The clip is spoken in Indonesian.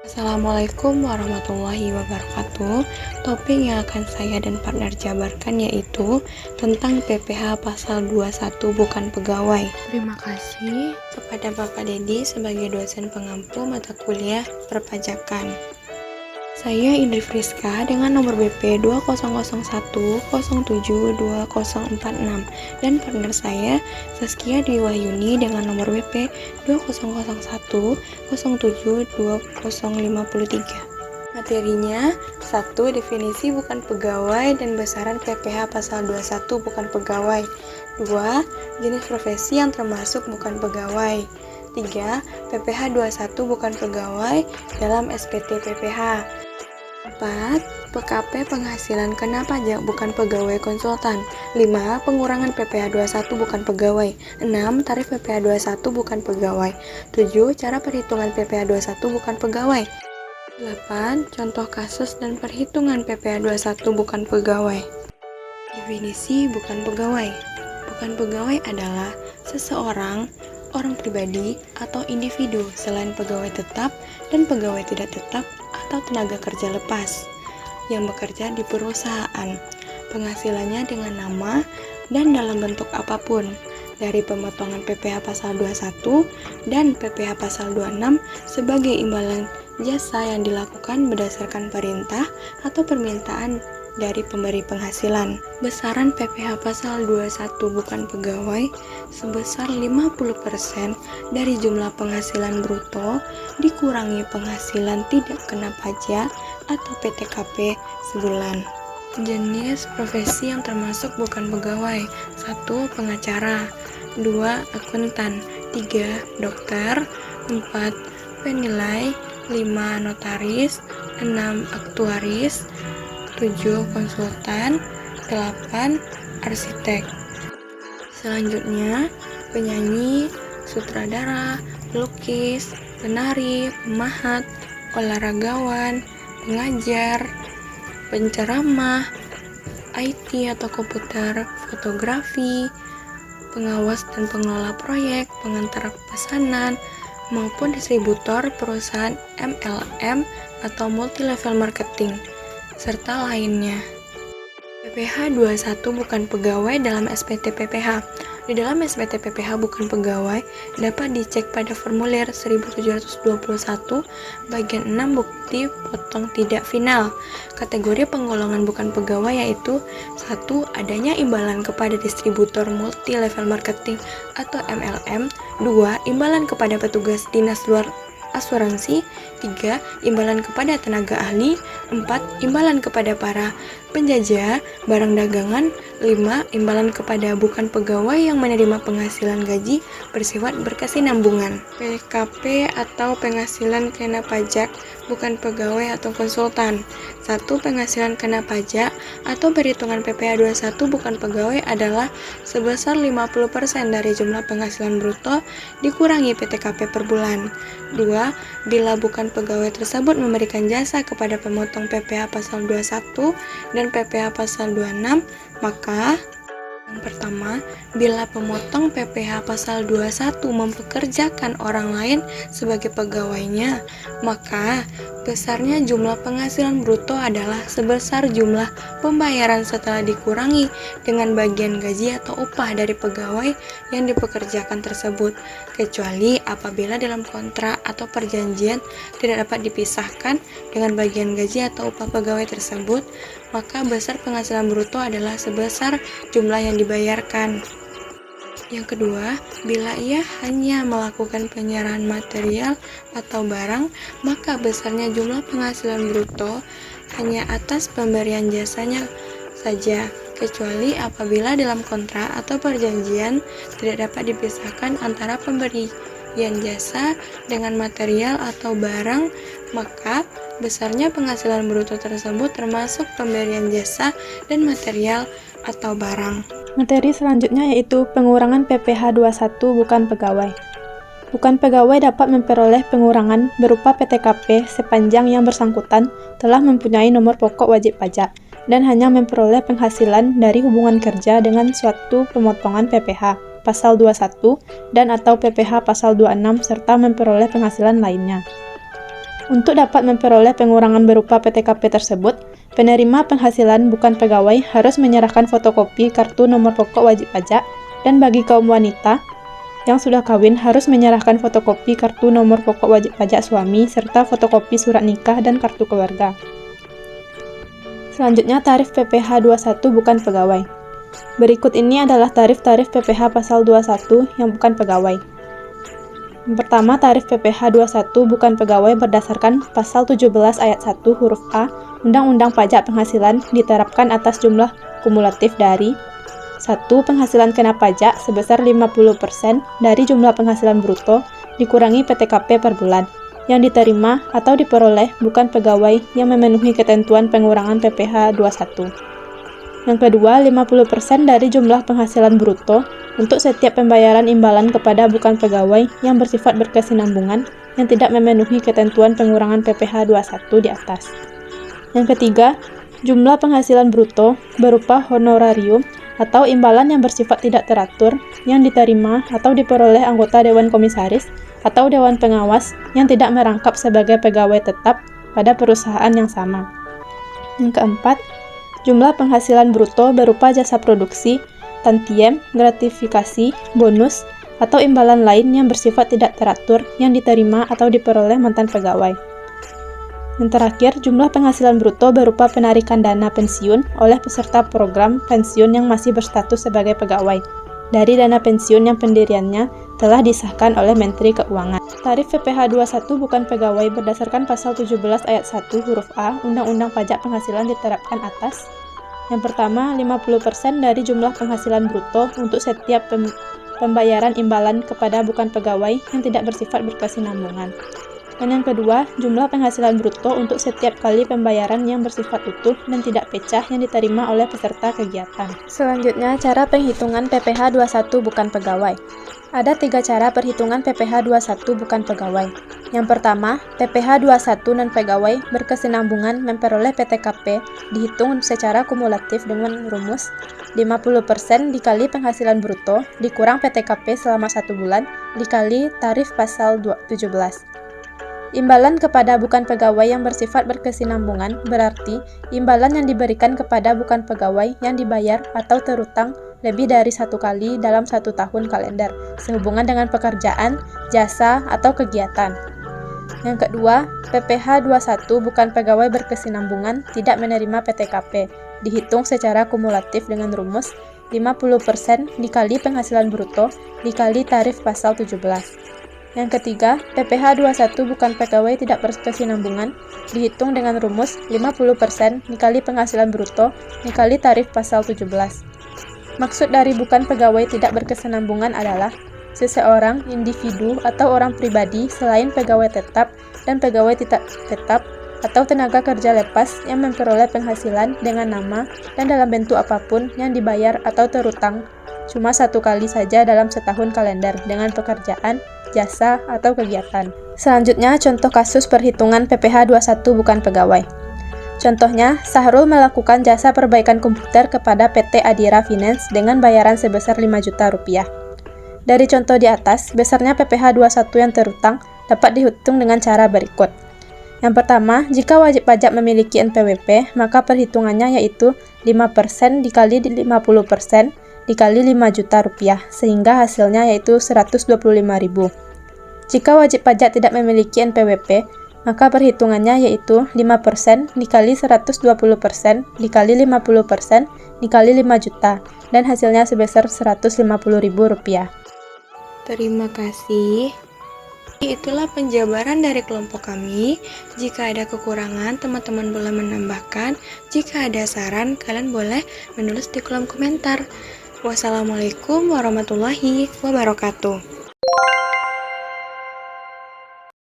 Assalamualaikum warahmatullahi wabarakatuh. Topik yang akan saya dan partner jabarkan yaitu tentang PPh pasal 21 bukan pegawai. Terima kasih kepada Bapak Dedi sebagai dosen pengampu mata kuliah perpajakan. Saya Indri Friska dengan nomor BP 2001072046 dan partner saya Saskia Dwi Wahyuni dengan nomor BP 2001072053. Materinya 1. Definisi bukan pegawai dan besaran PPh pasal 21 bukan pegawai. 2. Jenis profesi yang termasuk bukan pegawai. 3. PPh 21 bukan pegawai dalam SPT PPh. 4. PKP penghasilan kena pajak bukan pegawai konsultan. 5. Pengurangan PPh 21 bukan pegawai. 6. Tarif PPh 21 bukan pegawai. 7. Cara perhitungan PPh 21 bukan pegawai. 8. Contoh kasus dan perhitungan PPh 21 bukan pegawai. Definisi bukan pegawai. Bukan pegawai adalah seseorang, orang pribadi, atau individu selain pegawai tetap dan pegawai tidak tetap atau tenaga kerja lepas yang bekerja di perusahaan. Penghasilannya dengan nama dan dalam bentuk apapun, dari pemotongan PPh pasal 21 dan PPh pasal 26 sebagai imbalan jasa yang dilakukan berdasarkan perintah atau permintaan dari pemberi penghasilan. Besaran PPh pasal 21 bukan pegawai sebesar 50% dari jumlah penghasilan bruto dikurangi penghasilan tidak kena pajak atau PTKP sebulan. Jenis profesi yang termasuk bukan pegawai. 1. Pengacara. 2. Akuntan. 3. Dokter. 4. Penilai. 5. Notaris. 6. Aktuaris. 7. Konsultan. 8. Arsitek. Selanjutnya, penyanyi, sutradara, pelukis, penari, pemahat, olahragawan, pengajar, penceramah, IT atau komputer, fotografi, pengawas dan pengelola proyek, pengantar pesanan, maupun distributor perusahaan MLM atau multi-level marketing, serta lainnya. PPh 21 bukan pegawai dalam SPT PPh. Di dalam SPT PPh bukan pegawai dapat dicek pada formulir 1721 bagian 6 bukti potong tidak final. Kategori penggolongan bukan pegawai yaitu 1. Adanya imbalan kepada distributor multi level marketing atau MLM. 2. Imbalan kepada petugas dinas luar asuransi. 3. Imbalan kepada tenaga ahli. 4. Imbalan kepada para penjajah barang dagangan. 5. Imbalan kepada bukan pegawai yang menerima penghasilan gaji bersifat berkesinambungan. PKP atau penghasilan kena pajak bukan pegawai atau konsultan. 1. Penghasilan kena pajak atau perhitungan PPh 21 bukan pegawai adalah sebesar 50% dari jumlah penghasilan bruto dikurangi PTKP per bulan. 2. Bila bukan pegawai tersebut memberikan jasa kepada pemotong PPh pasal 21 dan PPh pasal 26, maka yang pertama, bila pemotong PPh pasal 21 mempekerjakan orang lain sebagai pegawainya, maka besarnya jumlah penghasilan bruto adalah sebesar jumlah pembayaran setelah dikurangi dengan bagian gaji atau upah dari pegawai yang dipekerjakan tersebut, kecuali apabila dalam kontrak atau perjanjian tidak dapat dipisahkan dengan bagian gaji atau upah pegawai tersebut, maka besar penghasilan bruto adalah sebesar jumlah yang dibayarkan. Yang kedua, bila ia hanya melakukan penyerahan material atau barang, maka besarnya jumlah penghasilan bruto hanya atas pemberian jasanya saja, kecuali apabila dalam kontrak atau perjanjian tidak dapat dipisahkan antara pemberian jasa dengan material atau barang, maka besarnya penghasilan bruto tersebut termasuk pemberian jasa dan material atau barang. Materi selanjutnya yaitu pengurangan PPh 21 bukan pegawai. Bukan pegawai dapat memperoleh pengurangan berupa PTKP sepanjang yang bersangkutan telah mempunyai nomor pokok wajib pajak dan hanya memperoleh penghasilan dari hubungan kerja dengan suatu pemotongan PPh pasal 21 dan atau PPh pasal 26 serta memperoleh penghasilan lainnya. Untuk dapat memperoleh pengurangan berupa PTKP tersebut, penerima penghasilan bukan pegawai harus menyerahkan fotokopi kartu nomor pokok wajib pajak, dan bagi kaum wanita yang sudah kawin harus menyerahkan fotokopi kartu nomor pokok wajib pajak suami serta fotokopi surat nikah dan kartu keluarga. Selanjutnya, tarif PPh 21 bukan pegawai. Berikut ini adalah tarif-tarif PPh pasal 21 yang bukan pegawai. Yang pertama, tarif PPh 21 bukan pegawai berdasarkan pasal 17 ayat 1 huruf A Undang-Undang Pajak Penghasilan diterapkan atas jumlah kumulatif dari 1. Penghasilan kena pajak sebesar 50% dari jumlah penghasilan bruto dikurangi PTKP per bulan yang diterima atau diperoleh bukan pegawai yang memenuhi ketentuan pengurangan PPh 21. Yang kedua, 50% dari jumlah penghasilan bruto untuk setiap pembayaran imbalan kepada bukan pegawai yang bersifat berkesinambungan yang tidak memenuhi ketentuan pengurangan PPh 21 di atas. Yang ketiga, jumlah penghasilan bruto berupa honorarium atau imbalan yang bersifat tidak teratur yang diterima atau diperoleh anggota Dewan Komisaris atau Dewan Pengawas yang tidak merangkap sebagai pegawai tetap pada perusahaan yang sama. Yang keempat, jumlah penghasilan bruto berupa jasa produksi, tantiem, gratifikasi, bonus, atau imbalan lain yang bersifat tidak teratur yang diterima atau diperoleh mantan pegawai. Yang terakhir, jumlah penghasilan bruto berupa penarikan dana pensiun oleh peserta program pensiun yang masih berstatus sebagai pegawai dari dana pensiun yang pendiriannya telah disahkan oleh Menteri Keuangan. Tarif PPh 21 bukan pegawai berdasarkan pasal 17 ayat 1 huruf A Undang-Undang Pajak Penghasilan diterapkan atas. Yang pertama, 50% dari jumlah penghasilan bruto untuk setiap pembayaran imbalan kepada bukan pegawai yang tidak bersifat berkesinambungan. Dan yang kedua, jumlah penghasilan bruto untuk setiap kali pembayaran yang bersifat utuh dan tidak pecah yang diterima oleh peserta kegiatan. Selanjutnya, cara penghitungan PPh 21 bukan pegawai. Ada 3 cara perhitungan PPh 21 bukan pegawai. Yang pertama, PPh 21 non-pegawai berkesinambungan memperoleh PTKP dihitung secara kumulatif dengan rumus 50% dikali penghasilan bruto dikurang PTKP selama 1 bulan dikali tarif pasal 17. Imbalan kepada bukan pegawai yang bersifat berkesinambungan berarti imbalan yang diberikan kepada bukan pegawai yang dibayar atau terutang lebih dari 1 kali dalam 1 tahun kalender sehubungan dengan pekerjaan, jasa, atau kegiatan. Yang kedua, PPh 21 bukan pegawai berkesinambungan tidak menerima PTKP dihitung secara kumulatif dengan rumus 50% dikali penghasilan bruto dikali tarif pasal 17. Yang ketiga, PPh 21 bukan pegawai tidak berkesinambungan dihitung dengan rumus 50% dikali penghasilan bruto dikali tarif pasal 17. Maksud dari bukan pegawai tidak berkesinambungan adalah seseorang, individu, atau orang pribadi selain pegawai tetap dan pegawai tidak tetap atau tenaga kerja lepas yang memperoleh penghasilan dengan nama dan dalam bentuk apapun yang dibayar atau terutang cuma 1 kali saja dalam setahun kalender dengan pekerjaan, jasa, atau kegiatan. Selanjutnya, contoh kasus perhitungan PPh 21 bukan pegawai. Contohnya, Sahrul melakukan jasa perbaikan komputer kepada PT Adira Finance dengan bayaran sebesar 5 juta rupiah. Dari contoh di atas, besarnya PPh 21 yang terutang dapat dihitung dengan cara berikut. Yang pertama, jika wajib pajak memiliki NPWP, maka perhitungannya yaitu 5% dikali 50% dikali 5 juta rupiah, sehingga hasilnya yaitu 125.000. Jika wajib pajak tidak memiliki NPWP, maka perhitungannya yaitu 5% dikali 120% dikali 50% dikali 5 juta, dan hasilnya sebesar 150.000 rupiah. Terima kasih. Itulah penjabaran dari kelompok kami. Jika ada kekurangan, teman-teman boleh menambahkan. Jika ada saran, kalian boleh menulis di kolom komentar. Wassalamualaikum warahmatullahi wabarakatuh.